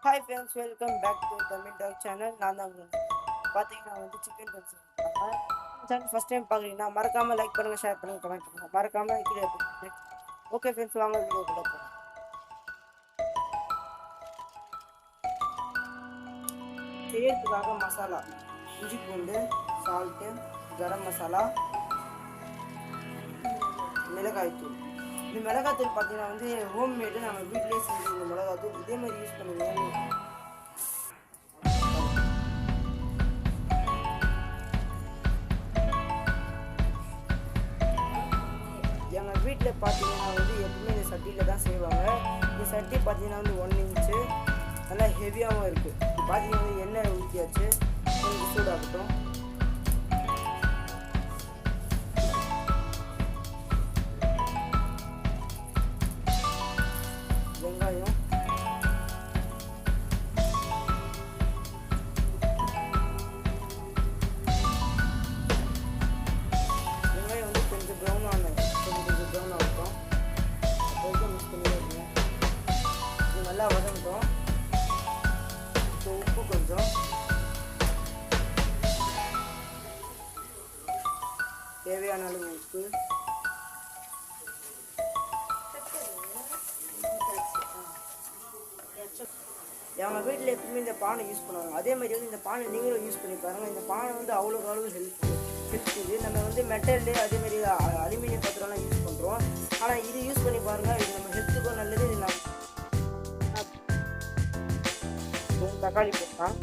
Hi friends, welcome back to Tamil Dog channel. நான் தான் பார்த்தீங்கன்னா chicken rice channel first time பார்க்குறீங்கன்னா மறக்காமல் லைக் பண்ணுங்கள், ஷேர் பண்ணுங்கள், கமெண்ட் பண்ணுங்கள், மறக்காமல் கீழே ஓகே ஃப்ரெண்ட்ஸ், வாங்க வீடியோக்குள்ளே போகலாம். செய்யறதுக்காக மசாலா இஞ்சி பூண்டு, சால்ட்டு, கரம் மசாலா, மிளகாய்த்தூள். இந்த மிளகாத்தூள் பார்த்தீங்கன்னா ஹோம்மேடு, நம்ம வீட்டிலே செஞ்சு இந்த மிளகாத்தூள் இதே மாதிரி யூஸ் பண்ணுவோம். எங்கள் வீட்டில் பார்த்தீங்கன்னா எப்பவுமே இந்த சட்டியில் தான் செய்வாங்க. இந்த சட்டி பார்த்தீங்கன்னா 1 இன்ச்சு நல்லா ஹெவியாகவும் இருக்குது. பார்த்தீங்கன்னா எண்ணெய் ஊற்றியாச்சு, கொஞ்சம் சூடாகட்டும். வெங்காயம், கொஞ்சம் ப்ரௌன் ஆகட்டும். கொஞ்சம் மிக்ஸ் பண்ணி வைங்க. இது நல்லா வதங்கட்டும். இப்போ உப்பு கொஞ்சம், தேவையான அளவு உப்பு, எங்கள் வீட்டில் எப்பவுமே இந்த பானை யூஸ் பண்ணுவாங்க. அதே மாதிரி இந்த பானை நீங்களும் யூஸ் பண்ணி பாருங்கள். இந்த பானை அவ்வளோக்கு அளவு ஹெல்த் இது. நம்ம மெட்டல் அதேமாதிரி அலுமினியம் பாத்திரம்லாம் யூஸ் பண்ணுறோம். ஆனால் இது யூஸ் பண்ணி பாருங்கள், இது நம்ம ஹெல்த்துக்கும் நல்லது. இது நம்ம தக்காளி போட்டால்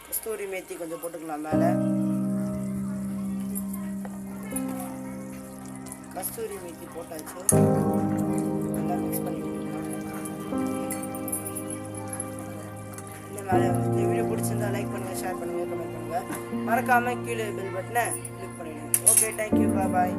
கஸ்தூரி மேத்தி கொஞ்சம் போட்டுக்கலாம். மேலே கஸ்தூரி மேத்தி போட்டாச்சு, நல்லா மிக்ஸ் பண்ணி விட்டுக்கலாம். இந்த மேலே வீடியோ பிடிச்சிருந்தா லைக் பண்ணுங்கள், ஷேர் பண்ணுங்கள், கமெண்ட் பண்ணுங்கள், மறக்காமல் கீழே பெல் பட்டனை கிளிக் பண்ணிடுங்க. ஓகே, தேங்க்யூ, பாய்.